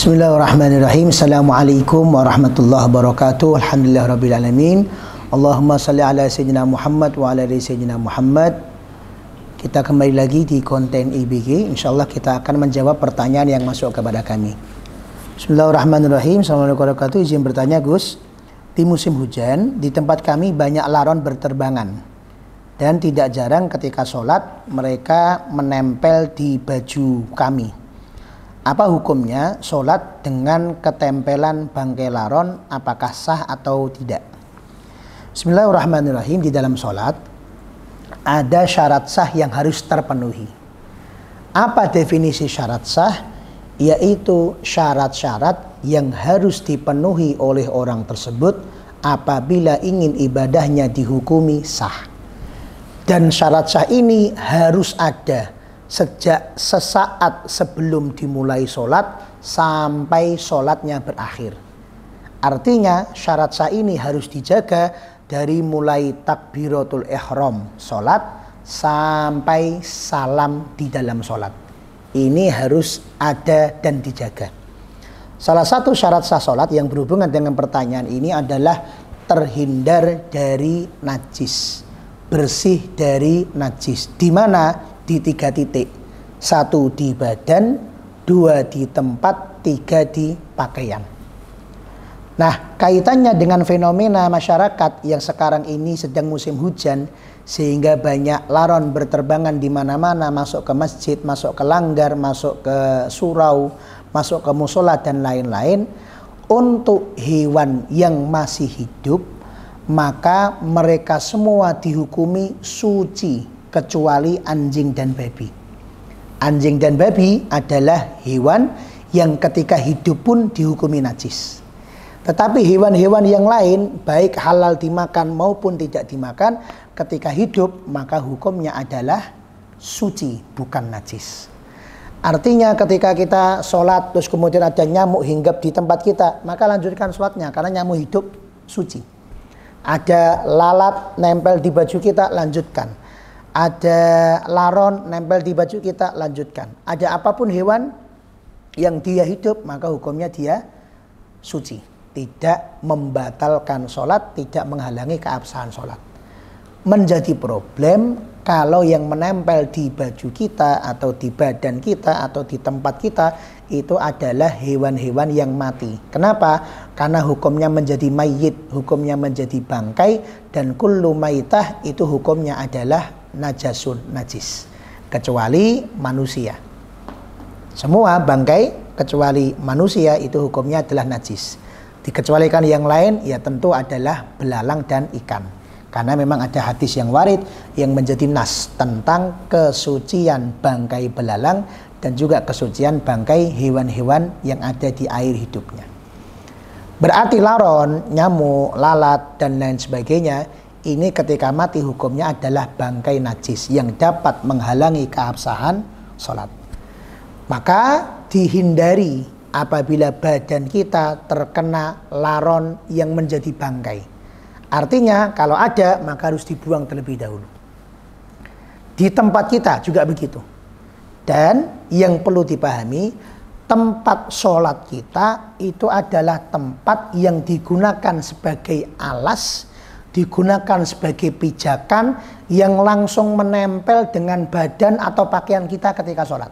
Bismillahirrahmanirrahim. Assalamualaikum warahmatullahi wabarakatuh. Alhamdulillahirrabbilalamin. Allahumma salli ala Sayyidina Muhammad wa ala ali Sayyidina Muhammad. Kita kembali lagi di konten IBG. InsyaAllah kita akan menjawab pertanyaan yang masuk kepada kami. Bismillahirrahmanirrahim. Assalamualaikum warahmatullahi wabarakatuh. Izin bertanya Gus, di musim hujan di tempat kami banyak laron berterbangan, dan tidak jarang ketika sholat mereka menempel di baju kami. Apa hukumnya sholat dengan ketempelan bangkai laron, apakah sah atau tidak? Bismillahirrahmanirrahim. Di dalam sholat ada syarat sah yang harus terpenuhi. Apa definisi syarat sah? Yaitu syarat-syarat yang harus dipenuhi oleh orang tersebut apabila ingin ibadahnya dihukumi sah. Dan syarat sah ini harus ada sejak sesaat sebelum dimulai sholat sampai sholatnya berakhir. Artinya syarat sah ini harus dijaga dari mulai takbiratul ihram sholat sampai salam di dalam sholat. Ini harus ada dan dijaga. Salah satu syarat sah sholat yang berhubungan dengan pertanyaan ini adalah terhindar dari najis, bersih dari najis. Di mana? Di 3 titik. 1 di badan, 2 di tempat, 3 di pakaian. Nah, kaitannya dengan fenomena masyarakat yang sekarang ini sedang musim hujan, sehingga banyak laron berterbangan di mana-mana, masuk ke masjid, masuk ke langgar, masuk ke surau, masuk ke musola dan lain-lain. Untuk hewan yang masih hidup, maka mereka semua dihukumi suci kecuali anjing dan babi. Anjing dan babi adalah hewan yang ketika hidup pun dihukumi najis. Tetapi hewan-hewan yang lain, baik halal dimakan maupun tidak dimakan, ketika hidup maka hukumnya adalah suci, bukan najis. Artinya ketika kita sholat terus kemudian ada nyamuk hinggap di tempat kita, maka lanjutkan sholatnya karena nyamuk hidup suci. Ada lalat nempel di baju kita, lanjutkan. Ada laron nempel di baju kita, lanjutkan. Ada apapun hewan yang dia hidup, maka hukumnya dia suci. Tidak membatalkan sholat, tidak menghalangi keabsahan sholat. Menjadi problem kalau yang menempel di baju kita atau di badan kita atau di tempat kita itu adalah hewan-hewan yang mati. Kenapa? Karena hukumnya menjadi mayyit, hukumnya menjadi bangkai, dan kullu maitah itu hukumnya adalah najasun, najis, kecuali manusia. Semua bangkai kecuali manusia itu hukumnya adalah najis. Dikecualikan yang lain ya tentu adalah belalang dan ikan. Karena memang ada hadis yang warid yang menjadi nas tentang kesucian bangkai belalang dan juga kesucian bangkai hewan-hewan yang ada di air hidupnya. Berarti laron, nyamuk, lalat dan lain sebagainya ini ketika mati hukumnya adalah bangkai najis yang dapat menghalangi keabsahan sholat. Maka dihindari apabila badan kita terkena laron yang menjadi bangkai. Artinya kalau ada maka harus dibuang terlebih dahulu. Di tempat kita juga begitu. Dan yang perlu dipahami, tempat sholat kita itu adalah tempat yang digunakan sebagai alas, digunakan sebagai pijakan yang langsung menempel dengan badan atau pakaian kita ketika sholat.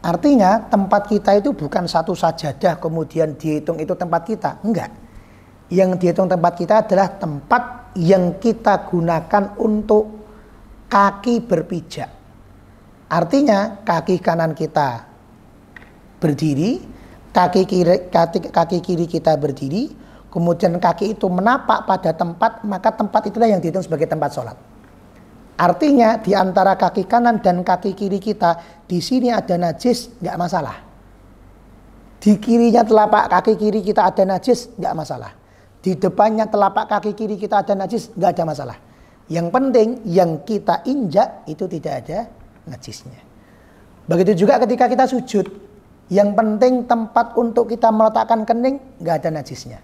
Artinya tempat kita itu bukan satu sajadah kemudian dihitung itu tempat kita. Enggak. Yang dihitung tempat kita adalah tempat yang kita gunakan untuk kaki berpijak. Artinya kaki kanan kita berdiri, kaki kiri kita berdiri, kemudian kaki itu menapak pada tempat, maka tempat itulah yang dihitung sebagai tempat sholat. Artinya di antara kaki kanan dan kaki kiri kita, di sini ada najis, nggak masalah. Di kirinya telapak kaki kiri kita ada najis, nggak masalah. Di depannya telapak kaki kiri kita ada najis, nggak ada masalah. Yang penting yang kita injak itu tidak ada najisnya. Begitu juga ketika kita sujud, yang penting tempat untuk kita meletakkan kening nggak ada najisnya.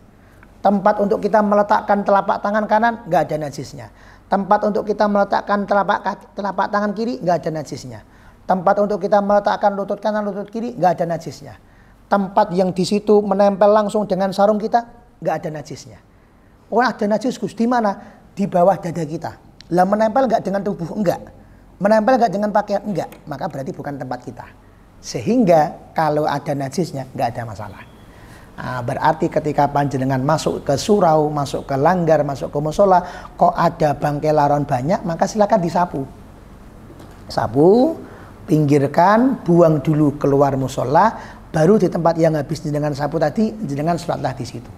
Tempat untuk kita meletakkan telapak tangan kanan nggak ada najisnya. Tempat untuk kita meletakkan telapak tangan kiri nggak ada najisnya. Tempat untuk kita meletakkan lutut kanan, lutut kiri nggak ada najisnya. tempat yang di situ menempel langsung dengan sarung kita, nggak ada najisnya. Oh ada najis Gus, di mana? Di bawah dada kita. Lah menempel nggak dengan tubuh? Enggak. Menempel nggak dengan pakaian? Enggak. Maka berarti bukan tempat kita. Sehingga kalau ada najisnya nggak ada masalah. Nah, berarti ketika panjenengan masuk ke surau, masuk ke langgar, masuk ke musola, kok ada bangkai laron banyak, maka silakan disapu. Sapu, pinggirkan, buang dulu keluar musola, baru di tempat yang habis dengan sapu tadi, jenengan sholatlah di situ.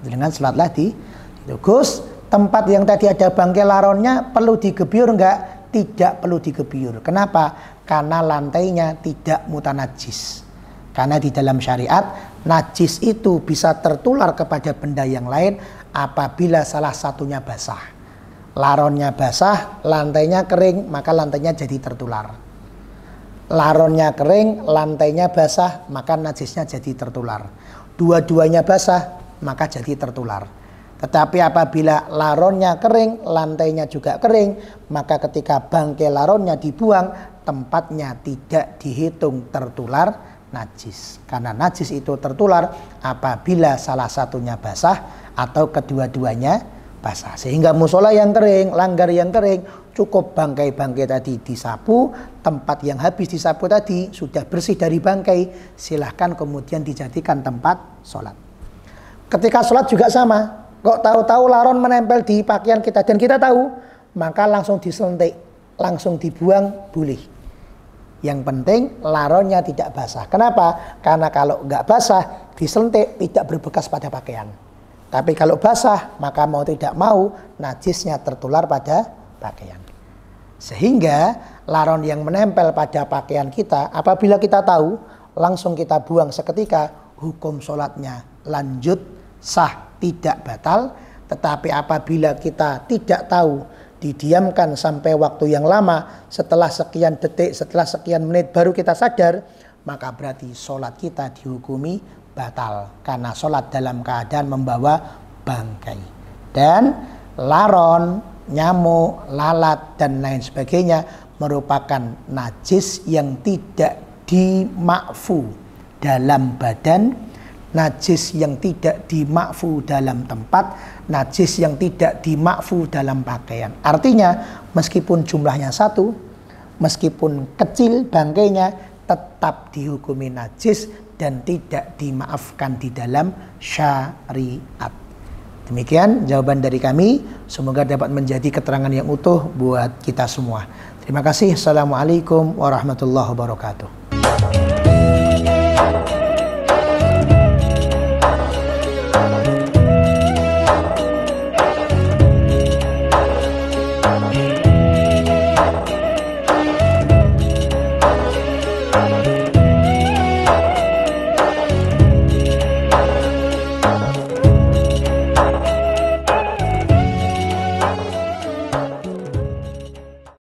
Jenengan sholatlah di situ. Gus, tempat yang tadi ada bangkai laronnya perlu digebyur enggak? Tidak perlu digebyur. Kenapa? Karena lantainya tidak mutanajis. Karena di dalam syariat, najis itu bisa tertular kepada benda yang lain apabila salah satunya basah. Laronnya basah, lantainya kering, maka lantainya jadi tertular. Laronnya kering, lantainya basah, maka najisnya jadi tertular. Dua-duanya basah, maka jadi tertular. Tetapi apabila laronnya kering, lantainya juga kering, maka ketika bangkai laronnya dibuang, tempatnya tidak dihitung tertular najis. Karena najis itu tertular apabila salah satunya basah atau kedua-duanya basah. Sehingga musola yang kering, langgar yang kering, cukup bangkai-bangkai tadi disapu, tempat yang habis disapu tadi sudah bersih dari bangkai, silahkan kemudian dijadikan tempat sholat. Ketika sholat juga sama. Kok tahu-tahu laron menempel di pakaian kita dan kita tahu, maka langsung disentik, langsung dibuang, boleh. Yang penting laronnya tidak basah. Kenapa? Karena kalau nggak basah, disentik tidak berbekas pada pakaian. Tapi kalau basah, maka mau tidak mau najisnya tertular pada pakaian. Sehingga laron yang menempel pada pakaian kita, apabila kita tahu, langsung kita buang seketika, hukum sholatnya lanjut, sah, tidak batal. Tetapi apabila kita tidak tahu, didiamkan sampai waktu yang lama, setelah sekian detik, setelah sekian menit baru kita sadar, maka berarti sholat kita dihukumi batal. Karena sholat dalam keadaan membawa bangkai. Dan laron, nyamuk, lalat, dan lain sebagainya merupakan najis yang tidak dimakfu dalam badan, najis yang tidak dimakfu dalam tempat, najis yang tidak dimakfu dalam pakaian. Artinya meskipun jumlahnya satu, meskipun kecil bangkainya, tetap dihukumi najis dan tidak dimaafkan di dalam syariat. Demikian jawaban dari kami. Semoga dapat menjadi keterangan yang utuh buat kita semua. Terima kasih. Assalamualaikum warahmatullahi wabarakatuh.